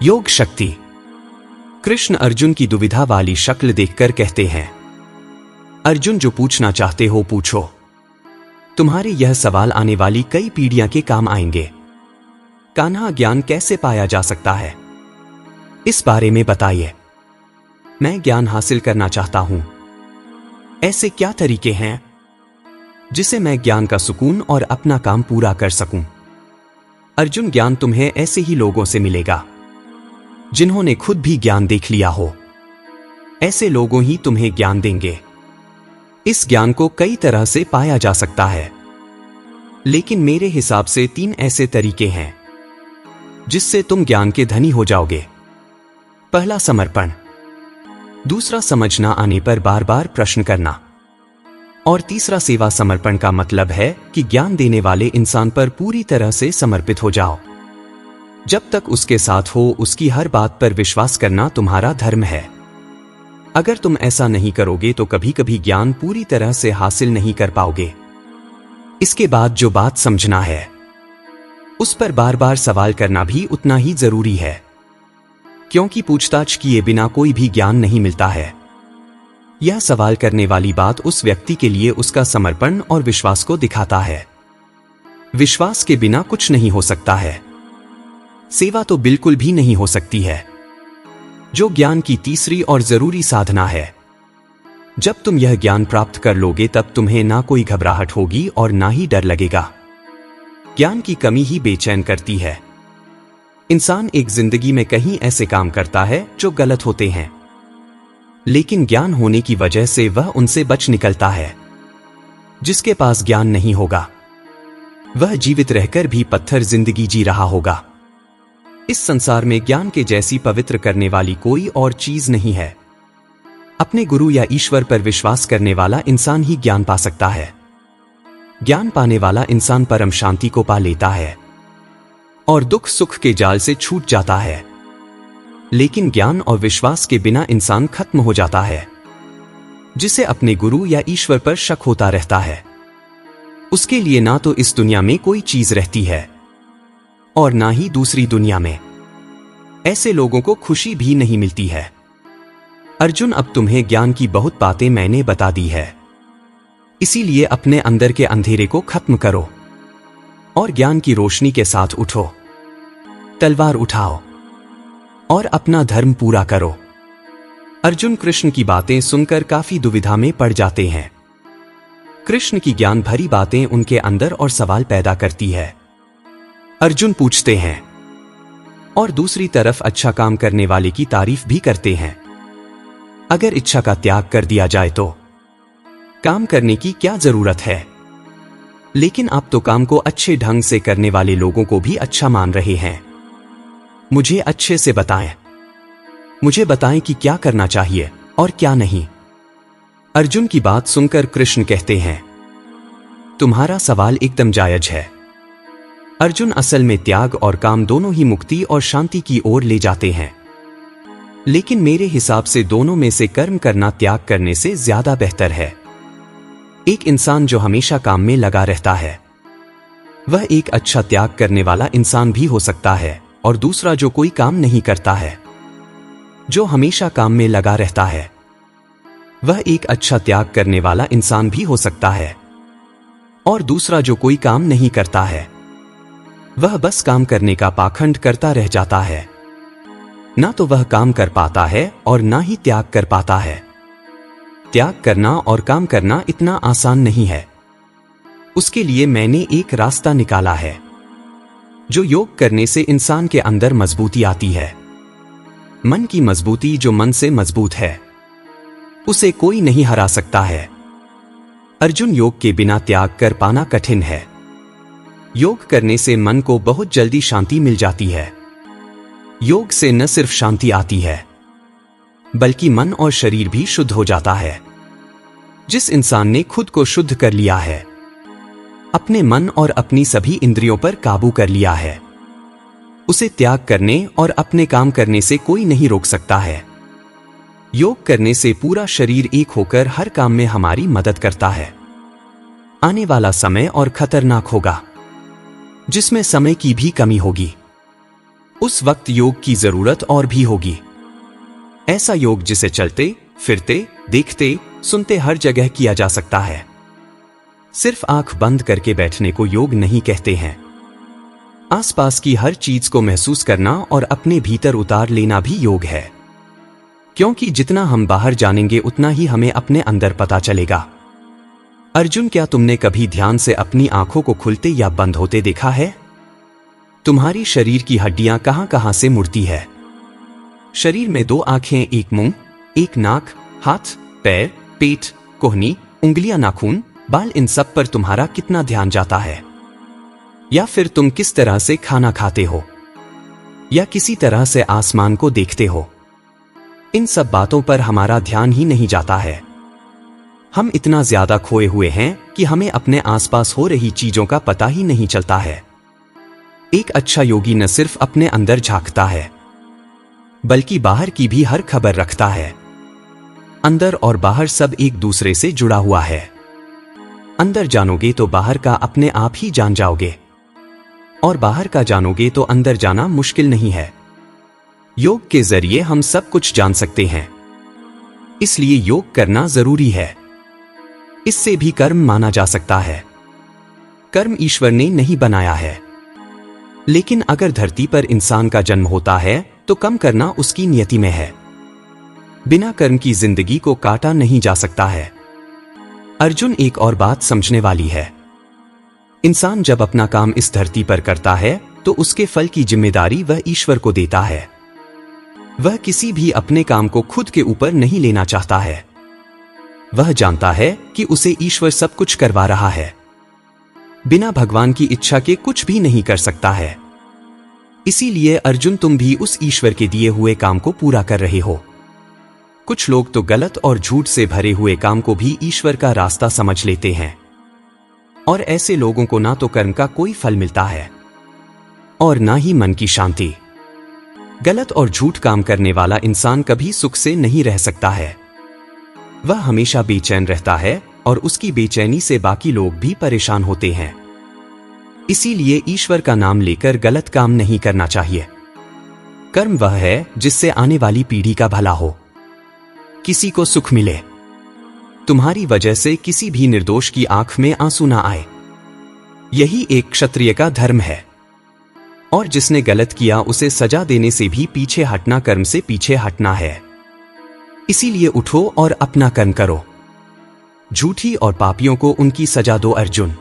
योग शक्ति। कृष्ण अर्जुन की दुविधा वाली शक्ल देखकर कहते हैं, अर्जुन जो पूछना चाहते हो पूछो। तुम्हारे यह सवाल आने वाली कई पीढ़ियां के काम आएंगे। कान्हा, ज्ञान कैसे पाया जा सकता है, इस बारे में बताइए। मैं ज्ञान हासिल करना चाहता हूं। ऐसे क्या तरीके हैं जिसे मैं ज्ञान का सुकून और अपना काम पूरा कर सकूं? अर्जुन, ज्ञान तुम्हें ऐसे ही लोगों से मिलेगा जिन्होंने खुद भी ज्ञान देख लिया हो। ऐसे लोगों ही तुम्हें ज्ञान देंगे। इस ज्ञान को कई तरह से पाया जा सकता है, लेकिन मेरे हिसाब से 3 ऐसे तरीके हैं जिससे तुम ज्ञान के धनी हो जाओगे। पहला, समर्पण। दूसरा, समझ ना आने पर बार बार प्रश्न करना। और तीसरा, सेवा। समर्पण का मतलब है कि ज्ञान देने वाले इंसान पर पूरी तरह से समर्पित हो जाओ। जब तक उसके साथ हो उसकी हर बात पर विश्वास करना तुम्हारा धर्म है। अगर तुम ऐसा नहीं करोगे तो कभी कभी ज्ञान पूरी तरह से हासिल नहीं कर पाओगे। इसके बाद जो बात समझना है उस पर बार बार सवाल करना भी उतना ही जरूरी है, क्योंकि पूछताछ किए बिना कोई भी ज्ञान नहीं मिलता है। यह सवाल करने वाली बात उस व्यक्ति के लिए उसका समर्पण और विश्वास को दिखाता है। विश्वास के बिना कुछ नहीं हो सकता है। सेवा तो बिल्कुल भी नहीं हो सकती है, जो ज्ञान की तीसरी और जरूरी साधना है। जब तुम यह ज्ञान प्राप्त कर लोगे तब तुम्हें ना कोई घबराहट होगी और ना ही डर लगेगा। ज्ञान की कमी ही बेचैन करती है। इंसान एक जिंदगी में कहीं ऐसे काम करता है जो गलत होते हैं, लेकिन ज्ञान होने की वजह से वह उनसे बच निकलता है। जिसके पास ज्ञान नहीं होगा वह जीवित रहकर भी पत्थर जिंदगी जी रहा होगा। इस संसार में ज्ञान के जैसी पवित्र करने वाली कोई और चीज नहीं है। अपने गुरु या ईश्वर पर विश्वास करने वाला इंसान ही ज्ञान पा सकता है। ज्ञान पाने वाला इंसान परम शांति को पा लेता है और दुख सुख के जाल से छूट जाता है। लेकिन ज्ञान और विश्वास के बिना इंसान खत्म हो जाता है। जिसे अपने गुरु या ईश्वर पर शक होता रहता है उसके लिए ना तो इस दुनिया में कोई चीज रहती है और ना ही दूसरी दुनिया में। ऐसे लोगों को खुशी भी नहीं मिलती है। अर्जुन, अब तुम्हें ज्ञान की बहुत बातें मैंने बता दी है, इसीलिए अपने अंदर के अंधेरे को खत्म करो और ज्ञान की रोशनी के साथ उठो। तलवार उठाओ और अपना धर्म पूरा करो। अर्जुन कृष्ण की बातें सुनकर काफी दुविधा में पड़ जाते हैं। कृष्ण की ज्ञान भरी बातें उनके अंदर और सवाल पैदा करती है। अर्जुन पूछते हैं और दूसरी तरफ अच्छा काम करने वाले की तारीफ भी करते हैं। अगर इच्छा का त्याग कर दिया जाए तो काम करने की क्या जरूरत है? लेकिन आप तो काम को अच्छे ढंग से करने वाले लोगों को भी अच्छा मान रहे हैं। मुझे अच्छे से बताएं। मुझे बताएं कि क्या करना चाहिए और क्या नहीं। अर्जुन की बात सुनकर कृष्ण कहते हैं, तुम्हारा सवाल एकदम जायज है। अर्जुन, असल में त्याग और काम दोनों ही मुक्ति और शांति की ओर ले जाते हैं, लेकिन मेरे हिसाब से दोनों में से कर्म करना त्याग करने से ज्यादा बेहतर है। एक इंसान जो हमेशा काम में लगा रहता है वह एक अच्छा त्याग करने वाला इंसान भी हो सकता है, और दूसरा जो कोई काम नहीं करता है, जो हमेशा काम में लगा रहता है, वह एक अच्छा त्याग करने वाला इंसान भी हो सकता है। और दूसरा जो कोई काम नहीं करता है वह बस काम करने का पाखंड करता रह जाता है। ना तो वह काम कर पाता है और ना ही त्याग कर पाता है। त्याग करना और काम करना इतना आसान नहीं है। उसके लिए मैंने एक रास्ता निकाला है। जो योग करने से इंसान के अंदर मजबूती आती है। मन की मजबूती जो मन से मजबूत है उसे कोई नहीं हरा सकता है। अर्जुन, योग के बिना त्याग कर पाना कठिन है। योग करने से मन को बहुत जल्दी शांति मिल जाती है। योग से न सिर्फ शांति आती है बल्कि मन और शरीर भी शुद्ध हो जाता है। जिस इंसान ने खुद को शुद्ध कर लिया है, अपने मन और अपनी सभी इंद्रियों पर काबू कर लिया है, उसे त्याग करने और अपने काम करने से कोई नहीं रोक सकता है। योग करने से पूरा शरीर एक होकर हर काम में हमारी मदद करता है। आने वाला समय और खतरनाक होगा, जिसमें समय की भी कमी होगी। उस वक्त योग की जरूरत और भी होगी। ऐसा योग जिसे चलते फिरते देखते सुनते हर जगह किया जा सकता है। सिर्फ आंख बंद करके बैठने को योग नहीं कहते हैं। आसपास की हर चीज को महसूस करना और अपने भीतर उतार लेना भी योग है, क्योंकि जितना हम बाहर जानेंगे उतना ही हमें अपने अंदर पता चलेगा। अर्जुन, क्या तुमने कभी ध्यान से अपनी आंखों को खुलते या बंद होते देखा है? तुम्हारी शरीर की हड्डियां कहां कहां से मुड़ती है? शरीर में 2 आंखें, एक मुंह, एक नाक, हाथ, पैर, पेट, कोहनी, उंगलियां, नाखून, बाल, इन सब पर तुम्हारा कितना ध्यान जाता है? या फिर तुम किस तरह से खाना खाते हो या किसी तरह से आसमान को देखते हो? इन सब बातों पर हमारा ध्यान ही नहीं जाता है। हम इतना ज्यादा खोए हुए हैं कि हमें अपने आसपास हो रही चीजों का पता ही नहीं चलता है। एक अच्छा योगी न सिर्फ अपने अंदर झांकता है, बल्कि बाहर की भी हर खबर रखता है। अंदर और बाहर सब एक दूसरे से जुड़ा हुआ है। अंदर जानोगे तो बाहर का अपने आप ही जान जाओगे, और बाहर का जानोगे तो अंदर जाना मुश्किल नहीं है। योग के जरिए हम सब कुछ जान सकते हैं, इसलिए योग करना जरूरी है। इससे भी कर्म माना जा सकता है। कर्म ईश्वर ने नहीं बनाया है, लेकिन अगर धरती पर इंसान का जन्म होता है तो कम करना उसकी नियति में है। बिना कर्म की जिंदगी को काटा नहीं जा सकता है। अर्जुन, एक और बात समझने वाली है। इंसान जब अपना काम इस धरती पर करता है तो उसके फल की जिम्मेदारी वह ईश्वर को देता है। वह किसी भी अपने काम को खुद के ऊपर नहीं लेना चाहता है। वह जानता है कि उसे ईश्वर सब कुछ करवा रहा है। बिना भगवान की इच्छा के कुछ भी नहीं कर सकता है। इसीलिए अर्जुन, तुम भी उस ईश्वर के दिए हुए काम को पूरा कर रहे हो। कुछ लोग तो गलत और झूठ से भरे हुए काम को भी ईश्वर का रास्ता समझ लेते हैं, और ऐसे लोगों को ना तो कर्म का कोई फल मिलता है और ना ही मन की शांति। गलत और झूठ काम करने वाला इंसान कभी सुख से नहीं रह सकता है। वह हमेशा बेचैन रहता है और उसकी बेचैनी से बाकी लोग भी परेशान होते हैं। इसीलिए ईश्वर का नाम लेकर गलत काम नहीं करना चाहिए। कर्म वह है जिससे आने वाली पीढ़ी का भला हो, किसी को सुख मिले, तुम्हारी वजह से किसी भी निर्दोष की आंख में आंसू ना आए। यही एक क्षत्रिय का धर्म है। और जिसने गलत किया उसे सजा देने से भी पीछे हटना कर्म से पीछे हटना है। इसीलिए उठो और अपना कर्म करो। झूठी और पापियों को उनकी सजा दो अर्जुन।